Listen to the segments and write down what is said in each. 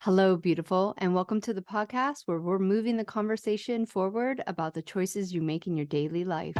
Hello, beautiful, and welcome to the podcast where we're moving the conversation forward about the choices you make in your daily life.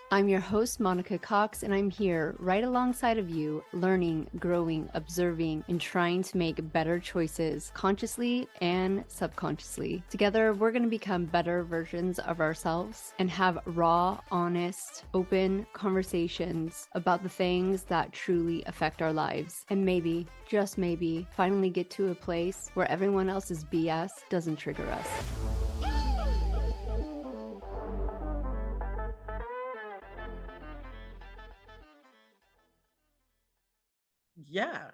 I'm your host, Monica Cox, and I'm here right alongside of you, learning, growing, observing, and trying to make better choices consciously and subconsciously. Together, we're going to become better versions of ourselves and have raw, honest, open conversations about the things that truly affect our lives. And maybe, just maybe, finally get to a place where everyone else's BS doesn't trigger us. Yeah.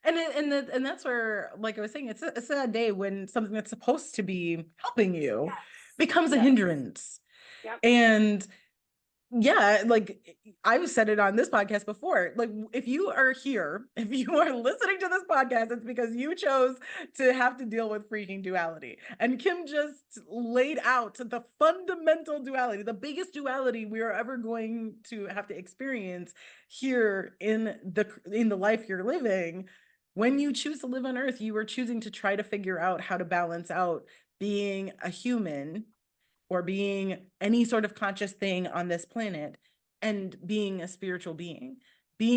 And that's where, like I was saying, it's a sad day when something that's supposed to be helping you becomes a hindrance. Yep. And yeah, like I've said it on this podcast before. Like, if you are here, if you are listening to this podcast, it's because you chose to have to deal with freaking duality. And Kim just laid out the fundamental duality, the biggest duality we are ever going to have to experience here in the life you're living. When you choose to live on Earth, you are choosing to try to figure out how to balance out being a human or being any sort of conscious thing on this planet and being a spiritual being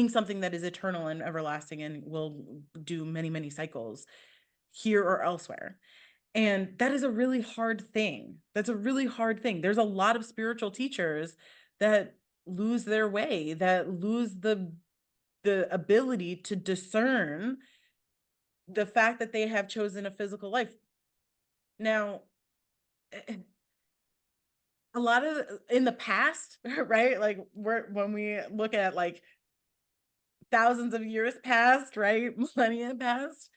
something that is eternal and everlasting and will do many, many cycles here or elsewhere. And that is a really hard thing. That's a really hard thing. There's a lot of spiritual teachers that lose their way, that lose the ability to discern the fact that they have chosen a physical life. Now, a lot of in the past, right? Like when we look at like thousands of years past, right? Millennia past,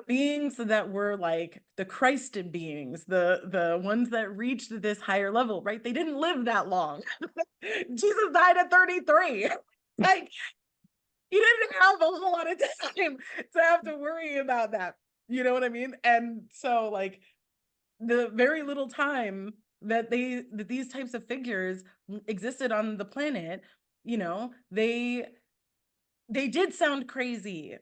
beings that were like the Christed beings, the ones that reached this higher level, right? They didn't live that long. Jesus died at 33. Like, you didn't have a whole lot of time to have to worry about that. You know what I mean? And so like the very little time that these types of figures existed on the planet, they did sound crazy.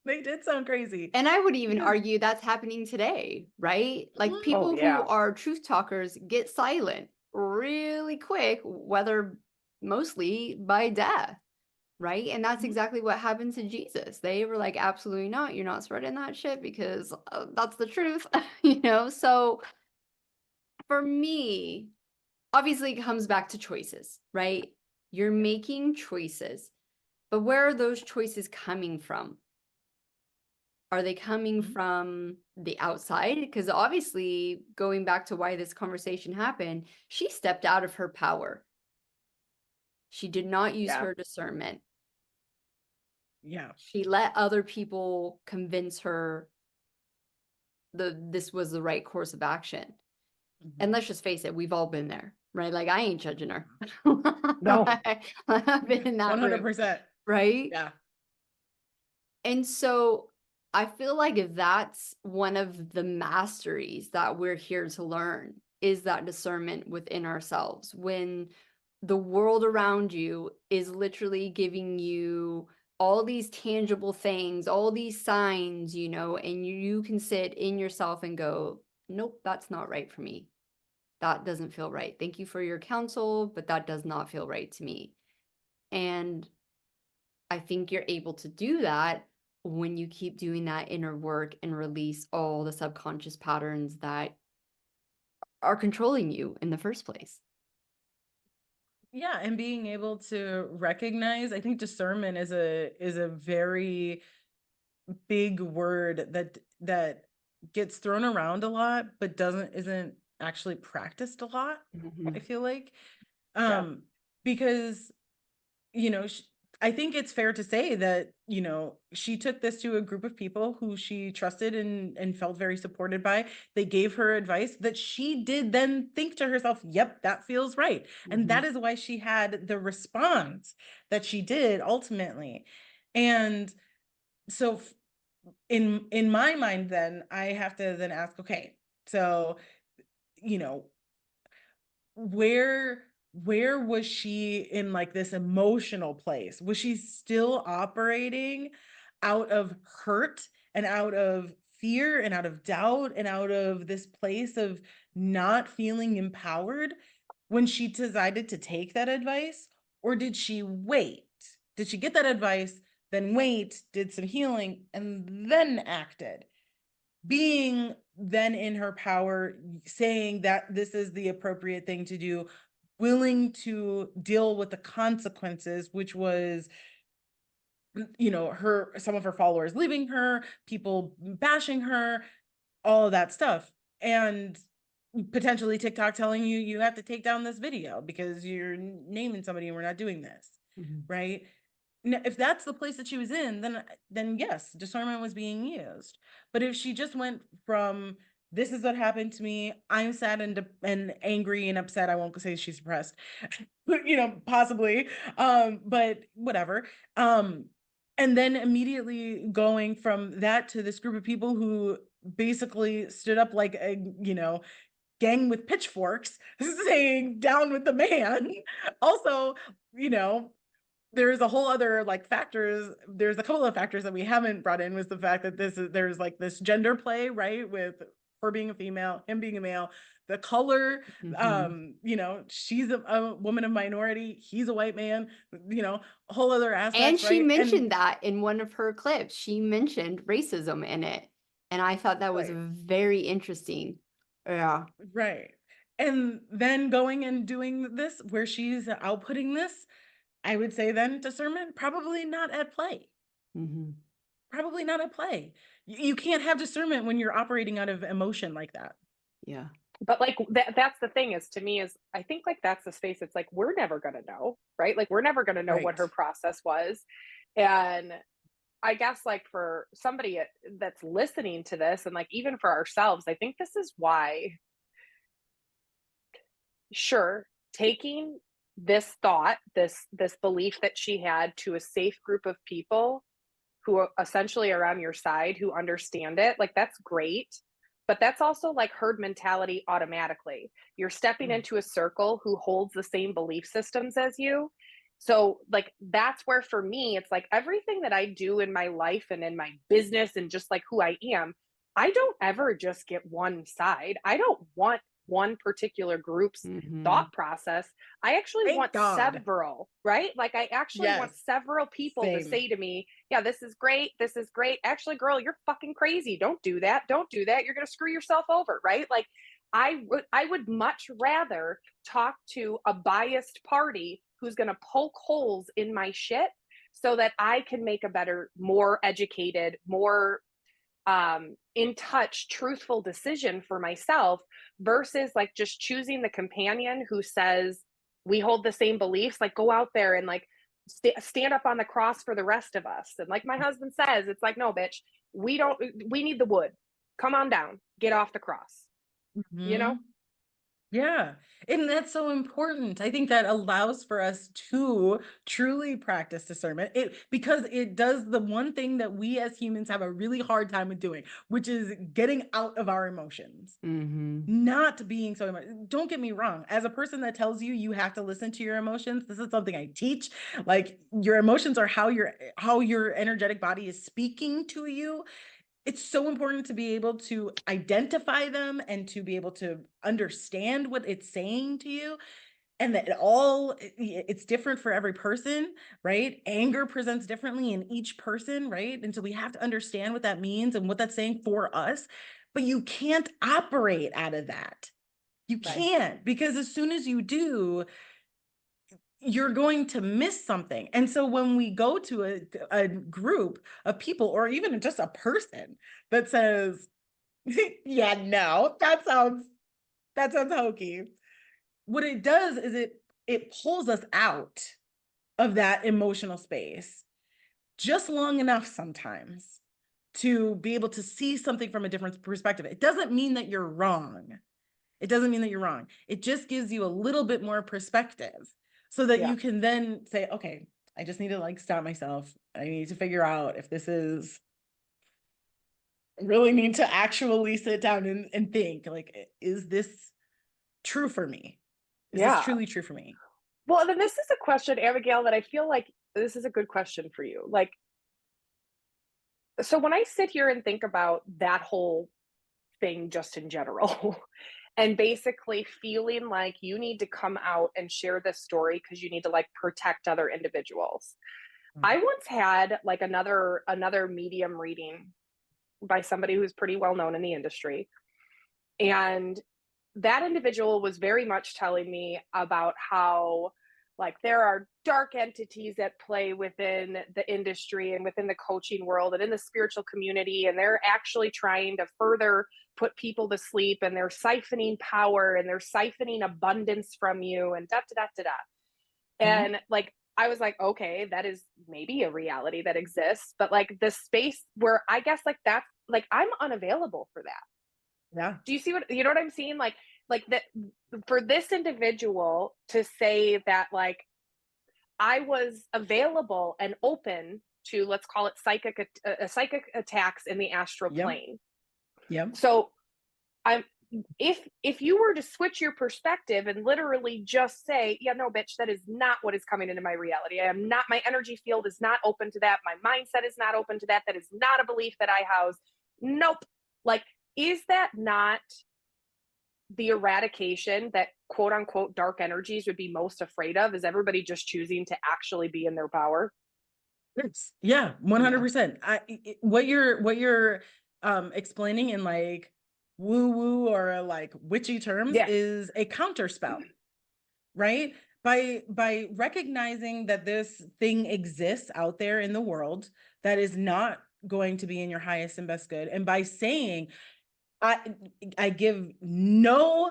They did sound crazy. And I would even argue that's happening today, right? Like people who are truth talkers get silent really quick, whether mostly by death, right? And that's exactly what happened to Jesus. They were like, absolutely not. You're not spreading that shit because that's the truth, So for me, obviously it comes back to choices, right? You're making choices, but where are those choices coming from? Are they coming from the outside? Because obviously, going back to why this conversation happened, she stepped out of her power. She did not use her discernment. Yeah. She let other people convince her this was the right course of action. And let's just face it, we've all been there, right? Like, I ain't judging her. No. I've been in that 100%. room, right? Yeah. And so I feel like that's one of the masteries that we're here to learn, is that discernment within ourselves. When the world around you is literally giving you all these tangible things, all these signs, and you can sit in yourself and go, nope, that's not right for me. That doesn't feel right. Thank you for your counsel, but that does not feel right to me. And I think you're able to do that when you keep doing that inner work and release all the subconscious patterns that are controlling you in the first place. Yeah, and being able to recognize, I think discernment is a very big word that gets thrown around a lot, but isn't actually practiced a lot. I feel like, because I think it's fair to say that she took this to a group of people who she trusted and felt very supported by. They gave her advice that she did then think to herself, yep, that feels right. And that is why she had the response that she did ultimately. And so in my mind, then I have to then ask, okay, so where was she in like this emotional place? Was she still operating out of hurt and out of fear and out of doubt and out of this place of not feeling empowered when she decided to take that advice? Or did she wait? Did she get that advice, then wait, did some healing, and then acted? Being then in her power, saying that this is the appropriate thing to do, willing to deal with the consequences, which was, you know, some of her followers leaving her, people bashing her, all of that stuff. And potentially TikTok telling you, you have to take down this video because you're naming somebody and we're not doing this. Right. Now, if that's the place that she was in, then yes, discernment was being used. But if she just went from, this is what happened to me, I'm sad and angry and upset, I won't say she's depressed, you know, possibly, but whatever. And then immediately going from that to this group of people who basically stood up like a, you know, gang with pitchforks saying down with the man. Also, you know, there's a whole other like factors. There's a couple of factors that we haven't brought in, was the fact that there's like this gender play, right? With her being a female, him being a male, the color, you know, she's a woman of minority, he's a white man, you know, a whole other aspect. And she right? mentioned that in one of her clips. She mentioned racism in it. And I thought that was very interesting. Yeah. Right. And then going and doing this where she's outputting this, I would say then discernment probably not at play. Probably not at play. You can't have discernment when you're operating out of emotion like that. Yeah. But like that's the thing, is to me, is I think like that's the space, it's like we're never going to know, right? Like we're never going to know what her process was. And I guess like for somebody that's listening to this, and like even for ourselves, I think this is why, sure, taking this thought, this belief that she had to a safe group of people who are essentially are on your side, who understand it, like that's great. But that's also like herd mentality automatically. You're stepping into a circle who holds the same belief systems as you. So like that's where for me, it's like everything that I do in my life and in my business and just like who I am, I don't ever just get one side. I don't want one particular group's thought process. I actually want several, right? Like I actually want several people to say to me, yeah, this is great. This is great. Actually, girl, you're fucking crazy. Don't do that. Don't do that. You're going to screw yourself over, right? Like I would much rather talk to a biased party who's going to poke holes in my shit so that I can make a better, more educated, more in touch, truthful decision for myself, versus like just choosing the companion who says we hold the same beliefs. Like go out there and like stand up on the cross for the rest of us. And like my husband says, it's like, no, bitch, we need the wood. Come on down, get off the cross. You know? Yeah. And that's so important. I think that allows for us to truly practice discernment. Because it does the one thing that we as humans have a really hard time with doing, which is getting out of our emotions. Not being so emotional. Don't get me wrong. As a person that tells you you have to listen to your emotions, this is something I teach. Like your emotions are how your energetic body is speaking to you. It's so important to be able to identify them and to be able to understand what it's saying to you, and that it's different for every person, right? Anger presents differently in each person, right? And so we have to understand what that means and what that's saying for us. But you can't operate out of that. You can't, because as soon as you do, you're going to miss something. And so when we go to a group of people, or even just a person that says, yeah, no, that sounds hokey. What it does is it pulls us out of that emotional space just long enough sometimes to be able to see something from a different perspective. It doesn't mean that you're wrong. It doesn't mean that you're wrong. It just gives you a little bit more perspective so that you can then say, okay, I just need to like stop myself. I need to figure out if this is, I really need to actually sit down and think, like, is this true for me? Is this truly true for me? Well, then this is a question, Abigail, that I feel like this is a good question for you. Like, so when I sit here and think about that whole thing just in general, and basically feeling like you need to come out and share this story because you need to like protect other individuals. I once had like another medium reading by somebody who's pretty well known in the industry. And that individual was very much telling me about how like there are dark entities at play within the industry and within the coaching world and in the spiritual community, and they're actually trying to further put people to sleep, and they're siphoning power and they're siphoning abundance from you, and da da da da da. And like I was like, okay, that is maybe a reality that exists, but like the space where I guess like that's like I'm unavailable for that. Yeah. Do you see what you know what I'm saying? Like that for this individual to say that like I was available and open to, let's call it psychic attacks in the astral plane. Yep. So I'm if you were to switch your perspective and literally just say, yeah, no, bitch, that is not what is coming into my reality. I am not, my energy field is not open to that. My mindset is not open to that. That is not a belief that I house. Nope. Like, is that not the eradication that quote unquote dark energies would be most afraid of? Is everybody just choosing to actually be in their power? Yes. Yeah, 100%. What you're explaining in like woo woo or like witchy terms is a counter spell, right? By recognizing that this thing exists out there in the world that is not going to be in your highest and best good, and by saying I give no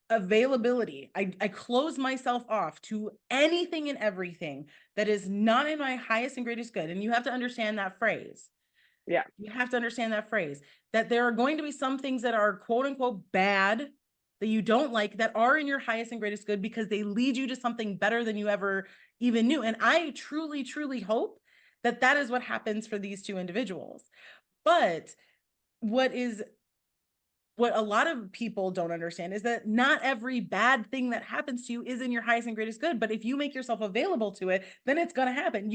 availability. I close myself off to anything and everything that is not in my highest and greatest good. And you have to understand that phrase. Yeah. You have to understand that phrase, that there are going to be some things that are quote unquote bad that you don't like that are in your highest and greatest good because they lead you to something better than you ever even knew. And I truly, truly hope that that is what happens for these two individuals. But what a lot of people don't understand is that not every bad thing that happens to you is in your highest and greatest good. But if you make yourself available to it, then it's going to happen.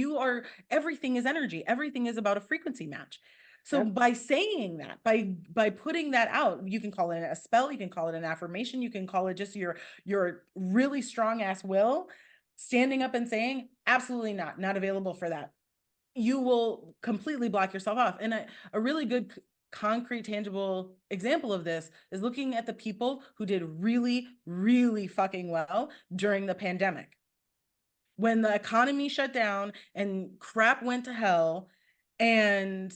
Everything is energy. Everything is about a frequency match. So by saying that, by putting that out, you can call it a spell, you can call it an affirmation, you can call it just your really strong ass will, standing up and saying, absolutely not available for that. You will completely block yourself off. And a really good concrete, tangible example of this is looking at the people who did really, really fucking well during the pandemic. When the economy shut down and crap went to hell, and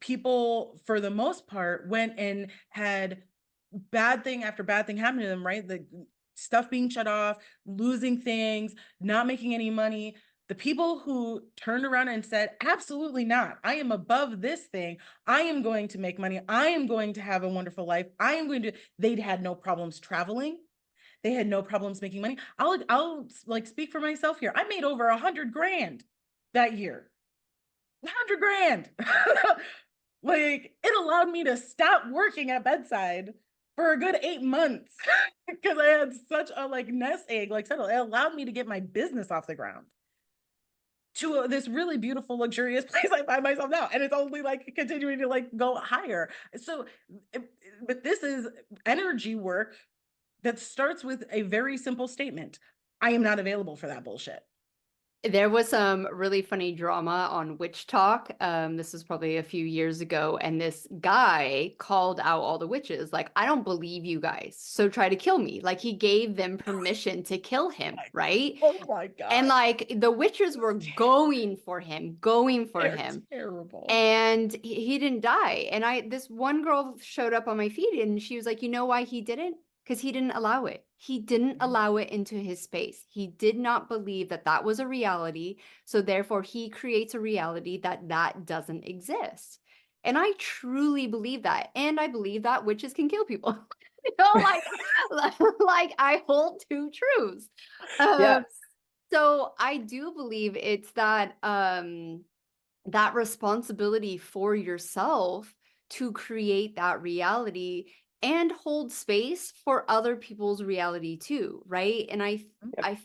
people, for the most part, went and had bad thing after bad thing happen to them, right? The stuff being shut off, losing things, not making any money. The people who turned around and said, absolutely not. I am above this thing. I am going to make money. I am going to have a wonderful life. They'd had no problems traveling. They had no problems making money. I'll like speak for myself here. I made over $100,000 that year. 100 grand. Like, it allowed me to stop working at bedside for a good 8 months because I had such a like nest egg, like settle. It allowed me to get my business off the ground to this really beautiful, luxurious place I find myself now. And it's only like continuing to like go higher. So, but this is energy work that starts with a very simple statement. I am not available for that bullshit. There was some really funny drama on Witch Talk. This was probably a few years ago, and this guy called out all the witches, like, I don't believe you guys, so try to kill me. Like, he gave them permission to kill him, right? Oh my God. And like the witches were going for him. Terrible. And he didn't die. And this one girl showed up on my feed and she was like, you know why he didn't? Because he didn't allow it. He didn't allow it into his space. He did not believe that that was a reality. So therefore, he creates a reality that doesn't exist. And I truly believe that. And I believe that witches can kill people. You know, like I hold two truths. Yes. So I do believe it's that that responsibility for yourself to create that reality and hold space for other people's reality too, right? And I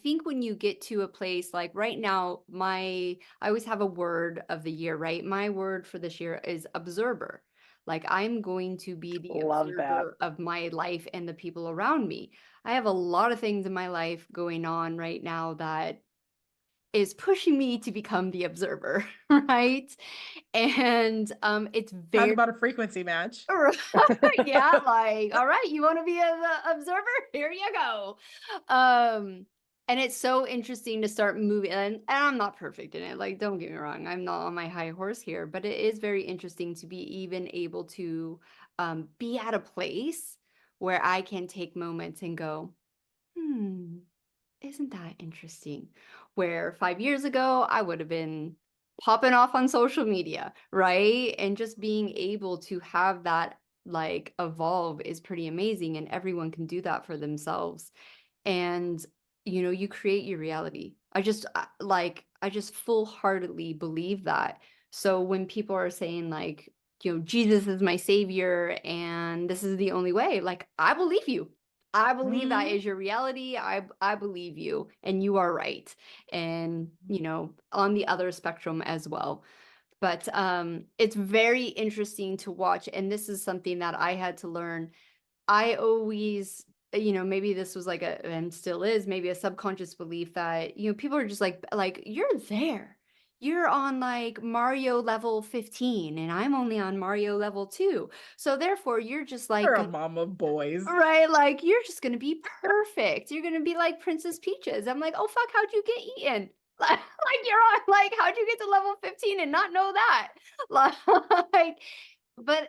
think when you get to a place like right now, I always have a word of the year, right? My word for this year is observer. Like I'm going to be the observer of my life and the people around me. I have a lot of things in my life going on right now that is pushing me to become the observer, right? And it's Talk very about a frequency match. yeah, like, all right, you want to be an observer? Here you go. And it's so interesting to start moving, and I'm not perfect in it. Like, don't get me wrong, I'm not on my high horse here, but it is very interesting to be even able to be at a place where I can take moments and go, isn't that interesting? Where 5 years ago, I would have been popping off on social media, right? And just being able to have that like evolve is pretty amazing. And everyone can do that for themselves. And, you create your reality. I just full-heartedly believe that. So when people are saying like, Jesus is my savior and this is the only way, like, I believe you. I believe that is your reality. I believe you and you are right. And, on the other spectrum as well. But it's very interesting to watch. And this is something that I had to learn. I always, maybe this was like and still is maybe a subconscious belief that, people are just like, you're there. You're on like Mario level 15 and I'm only on Mario level 2. So therefore you're just like, You're a mom of boys. right? Like you're just going to be perfect. You're going to be like Princess Peaches. I'm like, oh fuck, how'd you get eaten? Like you're on, like, how'd you get to level 15 and not know that? Like, but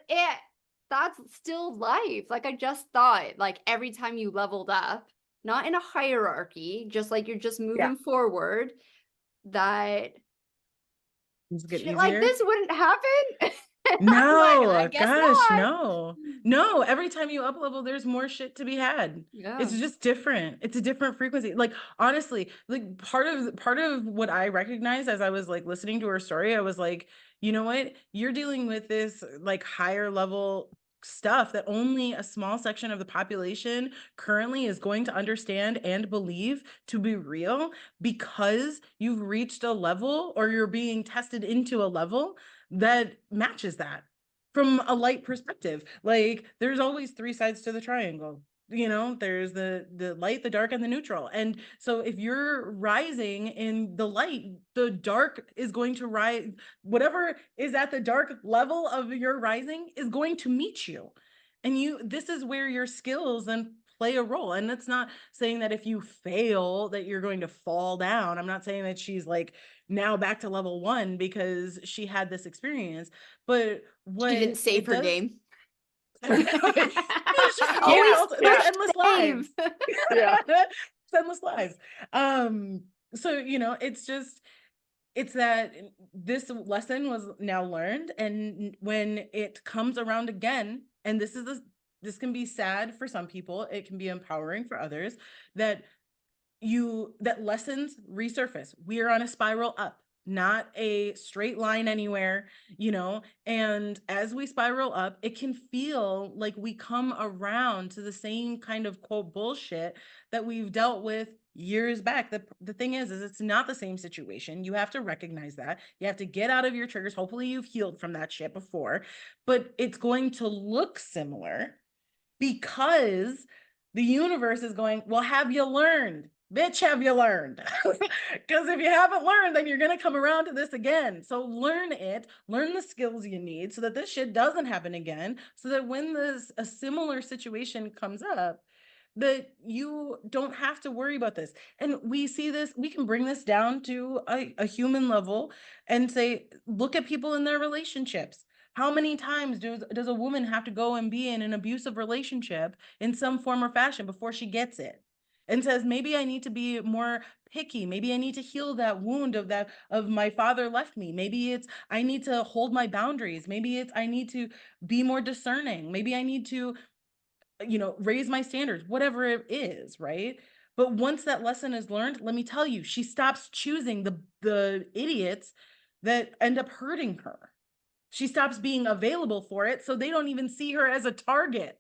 that's still life. Like I just thought, like every time you leveled up, not in a hierarchy, just like you're just moving forward, that shit like this wouldn't happen. No, like, I guess gosh, not. no. Every time you up level, there's more shit to be had. Yeah. It's just different. It's a different frequency. Like honestly, like part of what I recognized as I was like listening to her story, I was like, you know what? You're dealing with this like higher level stuff that only a small section of the population currently is going to understand and believe to be real, because you've reached a level or you're being tested into a level that matches that from a light perspective. Like there's always three sides to the triangle. There's the light, the dark, and the neutral. And so if you're rising in the light, the dark is going to rise. Whatever is at the dark level of your rising is going to meet you. And this is where your skills then play a role. And that's not saying that if you fail that you're going to fall down. I'm not saying that she's like now back to level 1 because she had this experience. But what she didn't save her game. There's endless lives. Endless lives. So it's that this lesson was now learned, and when it comes around again, and this can be sad for some people, it can be empowering for others, that lessons resurface. We are on a spiral up, not a straight line anywhere, and as we spiral up, it can feel like we come around to the same kind of quote bullshit that we've dealt with years back. The thing is it's not the same situation. You have to recognize that. You have to get out of your triggers. Hopefully you've healed from that shit before, but it's going to look similar because the universe is going, well, have you learned? Bitch, have you learned? Because if you haven't learned, then you're going to come around to this again. So learn the skills you need so that this shit doesn't happen again. So that when a similar situation comes up, that you don't have to worry about this. And we see this, we can bring this down to a human level and say, look at people in their relationships. How many times does a woman have to go and be in an abusive relationship in some form or fashion before she gets it? And says, maybe I need to be more picky. Maybe I need to heal that wound of my father left me. Maybe it's I need to hold my boundaries. Maybe it's I need to be more discerning. Maybe I need to, raise my standards, whatever it is, right? But once that lesson is learned, let me tell you, she stops choosing the idiots that end up hurting her. She stops being available for it, so they don't even see her as a target.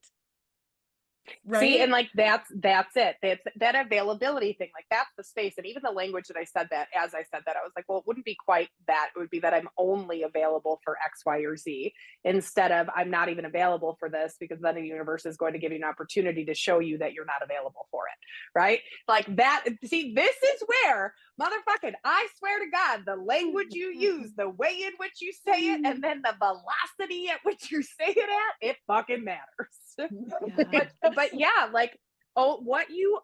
Right. See, and like that's it. That's that availability thing. Like that's the space. And even the language that I said that, as I said that, I was like, well, it wouldn't be quite that. It would be that I'm only available for X, Y, or Z instead of I'm not even available for this, because then the universe is going to give you an opportunity to show you that you're not available for it. Right? Like that. See, this is where motherfucking, I swear to God, the language you use, the way in which you say it, and then the velocity at which you say it at, it fucking matters. Yeah. but yeah, like, oh, what you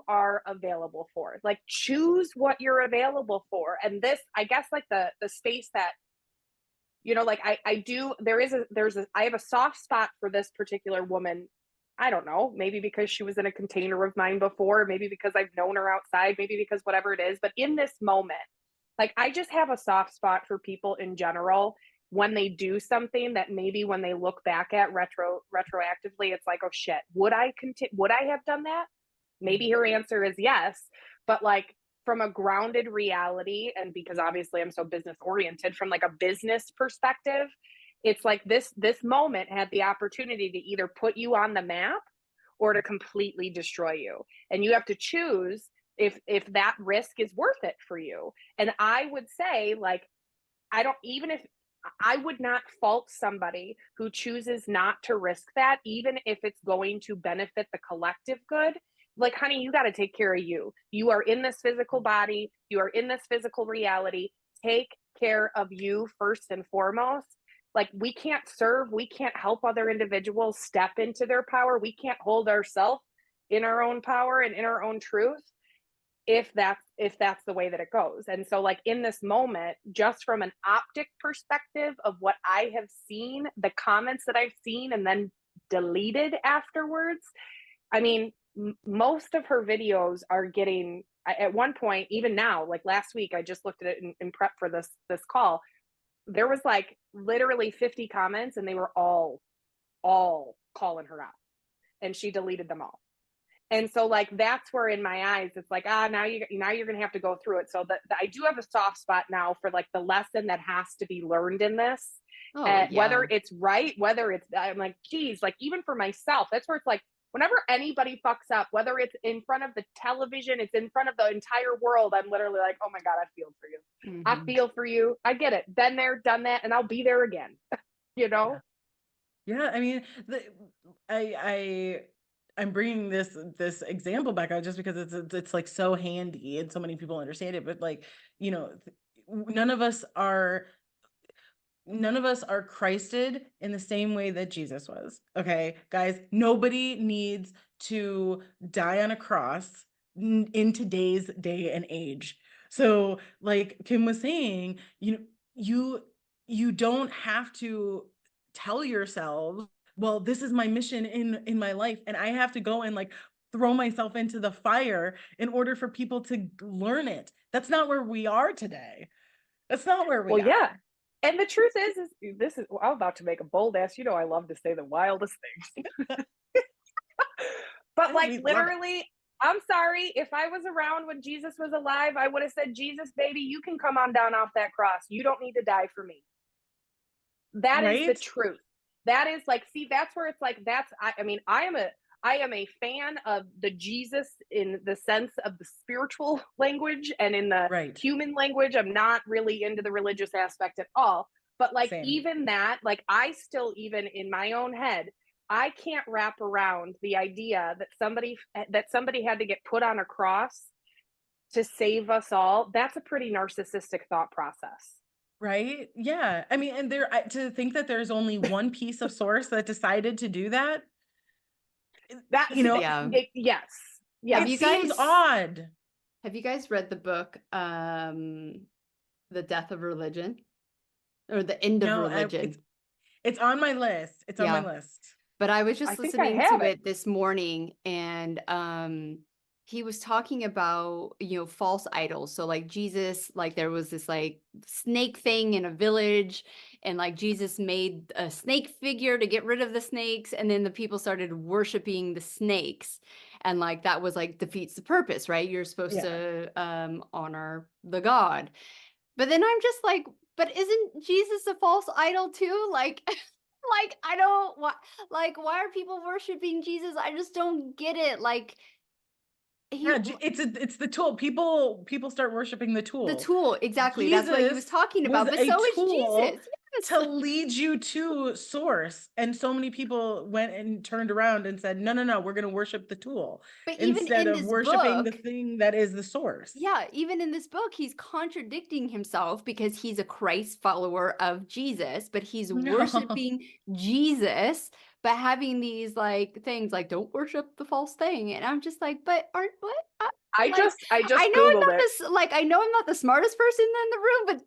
are available for, like choose what you're available for. And this, I guess, like the space that, you know, like I have a soft spot for this particular woman. I don't know, maybe because she was in a container of mine before, maybe because I've known her outside, maybe because whatever it is. But in this moment, like I just have a soft spot for people in general when they do something that maybe when they look back at retroactively, it's like, oh shit, would I have done that? Maybe her answer is yes, but like from a grounded reality, and because obviously I'm so business oriented, from like a business perspective, it's like this moment had the opportunity to either put you on the map or to completely destroy you. And you have to choose if that risk is worth it for you. And I would say, like, I would not fault somebody who chooses not to risk that, even if it's going to benefit the collective good. Like, honey, you got to take care of you. You are in this physical body. You are in this physical reality. Take care of you first and foremost. Like, we can't help other individuals step into their power. We can't hold ourselves in our own power and in our own truth if that's the way that it goes. And so, like, in this moment, just from an optic perspective of what I have seen, the comments that I've seen and then deleted afterwards, I mean, most of her videos are getting, at one point, even now, like last week, I just looked at it in prep for this call. There was like literally 50 comments, and they were all calling her out, and she deleted them all. And so, like, that's where in my eyes, it's like, now you're going to have to go through it. So that I do have a soft spot now for like the lesson that has to be learned in this. Whether it's right, whether it's, I'm like, geez, like even for myself, that's where it's like, whenever anybody fucks up, whether it's in front of the television, it's in front of the entire world, I'm literally like, oh my God, I feel for you. Mm-hmm. I feel for you. I get it. Been there, done that, and I'll be there again. You know? Yeah. I mean, I'm bringing this example back out just because it's like so handy and so many people understand it. But like, you know, none of us are Christed in the same way that Jesus was. Okay, guys, nobody needs to die on a cross in today's day and age. So like Kim was saying, you don't have to tell yourselves, well, this is my mission in my life, and I have to go and like throw myself into the fire in order for people to learn it. That's not where we are today. That's not where we are. Yeah. And the truth is this is, I'm about to make a bold ass, I love to say the wildest things. But like literally, I'm sorry, if I was around when Jesus was alive, I would have said, Jesus, baby, you can come on down off that cross. You don't need to die for me. That is the truth. That is like, see, that's where it's like, I am a fan of the Jesus in the sense of the spiritual language, and in the human language, I'm not really into the religious aspect at all. But like, even that, like, I still, even in my own head, I can't wrap around the idea that somebody had to get put on a cross to save us all. That's a pretty narcissistic thought process. Right? Yeah. I mean, and to think that there's only one piece of source that decided to do that. That, yes. It seems odd. Have you guys read the book, The Death of Religion, or The End of Religion? It's on my list. It's on my list. But I was just listening to it this morning, and he was talking about, false idols. So like Jesus, like there was this like snake thing in a village, and like Jesus made a snake figure to get rid of the snakes. And then the people started worshiping the snakes. And like, that was like defeats the purpose, right? You're supposed to honor the God. But then I'm just like, but isn't Jesus a false idol too? Like, Like, I don't why are people worshiping Jesus? I just don't get it. Like it's the tool. People start worshiping the the tool. tool, exactly. That's what he was Jesus talking was about, but a so is tool Jesus. Yes. to lead you to source. And so many people went and turned around and said, no, we're going to worship the tool But even instead in of this worshiping the book, thing that is the source. yeah, even in this book, he's contradicting himself because he's a Christ follower of Jesus, but he's worshiping Jesus, but having these like things like don't worship the false thing. And I'm just like, but aren't what? I Like, just I know Googled I'm not it. this like I know I'm not the smartest person in the room, but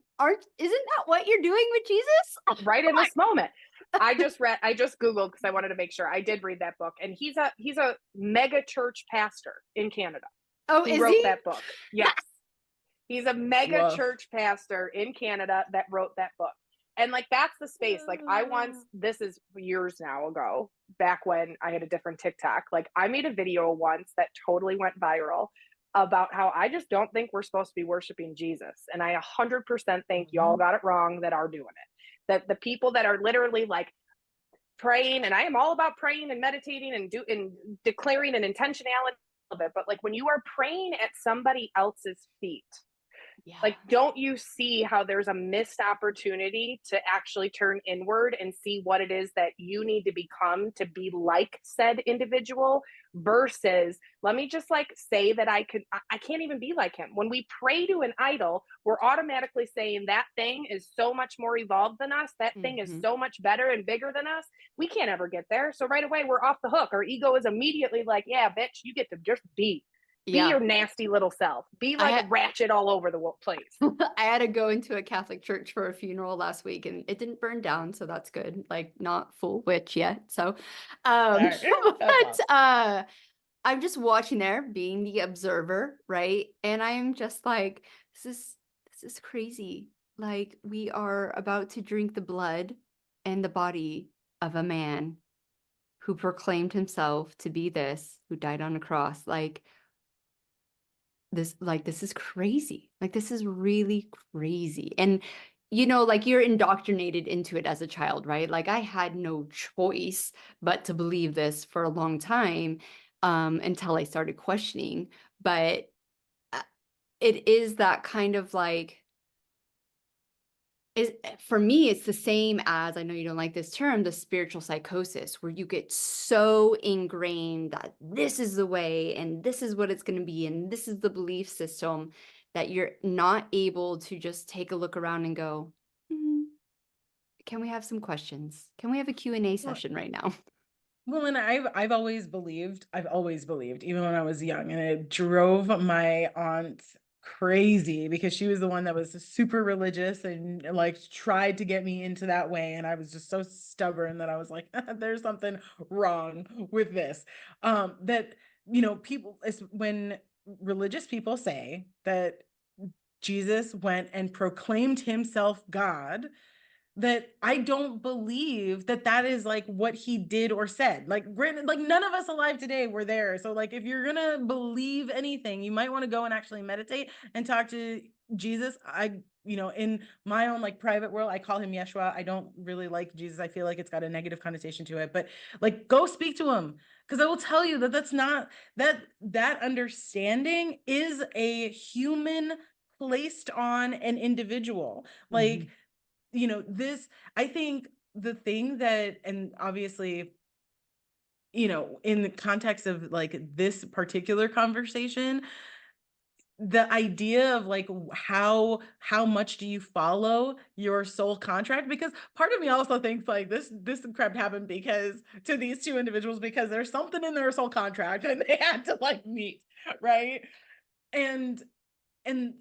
isn't that what you're doing with Jesus? Right in this moment. I just Googled because I wanted to make sure. I did read that book, and he's a mega church pastor in Canada. Oh, He is wrote he? that book. Yes. He's a mega Woof. church pastor in Canada that wrote that book. And like that's the space. Like this is years now ago, back when I had a different TikTok. Like I made a video once that totally went viral about how I just don't think we're supposed to be worshiping Jesus. And I 100% think y'all got it wrong that are doing it. That the people that are literally like praying, and I am all about praying and meditating and declaring an intentionality of it. But like when you are praying at somebody else's feet, like, don't you see how there's a missed opportunity to actually turn inward and see what it is that you need to become to be like said individual versus let me just like say that I can't even be like him. When we pray to an idol, we're automatically saying that thing is so much more evolved than us. That thing is so much better and bigger than us. We can't ever get there. So right away, we're off the hook. Our ego is immediately like, yeah, bitch, you get to just be your nasty little self. Be like a ratchet all over the place. I had to go into a Catholic church for a funeral last week and it didn't burn down, so that's good. Like not full witch yet. So but I'm just watching there being the observer, right? And I'm just like, this is crazy. Like we are about to drink the blood and the body of a man who proclaimed himself to be this, who died on a cross. Like this is crazy. Like this is really crazy. And like you're indoctrinated into it as a child, right? Like I had no choice but to believe this for a long time until I started questioning. But it is that kind of like for me, it's the same as, I know you don't like this term, the spiritual psychosis, where you get so ingrained that this is the way and this is what it's going to be and this is the belief system that you're not able to just take a look around and go, can we have some questions? Can we have a Q&A session right now? Well, and I've always believed, even when I was young, and it drove my aunt crazy because she was the one that was super religious and like tried to get me into that way. And I was just so stubborn that I was like, there's something wrong with this. That, people, when religious people say that Jesus went and proclaimed himself God, that I don't believe that is like what he did or said. Like granted, like none of us alive today were there. So like if you're gonna believe anything, you might want to go and actually meditate and talk to Jesus. In my own like private world, I call him Yeshua. I don't really like Jesus. I feel like it's got a negative connotation to it, but like go speak to him, because I will tell you that's not that understanding is a human placed on an individual. Like I think the thing that, and obviously, in the context of like this particular conversation, the idea of like how much do you follow your soul contract? Because part of me also thinks like this crap happened because to these two individuals because there's something in their soul contract and they had to like meet, right? And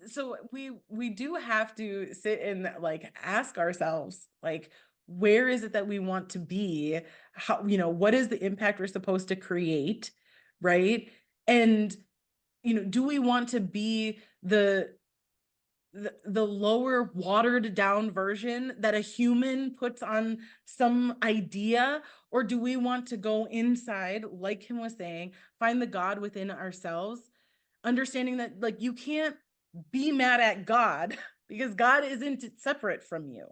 so we do have to sit and like ask ourselves, like, where is it that we want to be? How, what is the impact we're supposed to create, right? And do we want to be the lower watered down version that a human puts on some idea, or do we want to go inside, like Kim was saying, find the God within ourselves, understanding that like you can't be mad at God because God isn't separate from you.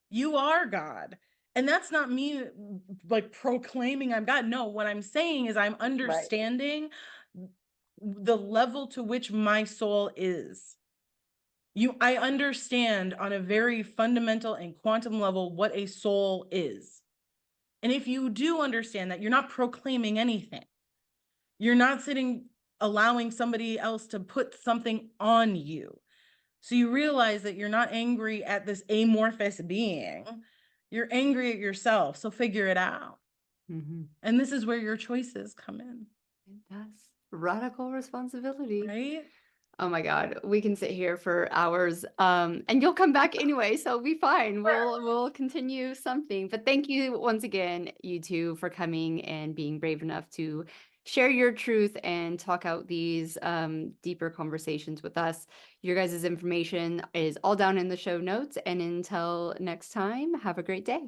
You are God. And that's not me like proclaiming I'm God. No, what I'm saying is I'm understanding the level to which my soul is. I understand on a very fundamental and quantum level what a soul is. And if you do understand that, you're not proclaiming anything. You're not allowing somebody else to put something on you. So you realize that you're not angry at this amorphous being. You're angry at yourself. So figure it out. Mm-hmm. And this is where your choices come in. That's radical responsibility. Right? Oh my God, we can sit here for hours. And you'll come back anyway, so it'll be fine. We'll continue something. But thank you once again, you two, for coming and being brave enough to share your truth and talk out these deeper conversations with us. Your guys' information is all down in the show notes. And until next time, have a great day.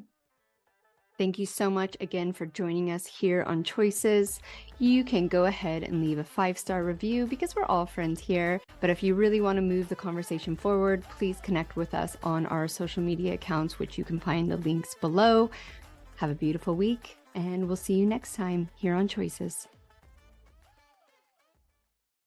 Thank you so much again for joining us here on Choices. You can go ahead and leave a 5-star review because we're all friends here. But if you really want to move the conversation forward, please connect with us on our social media accounts, which you can find the links below. Have a beautiful week, and we'll see you next time here on Choices.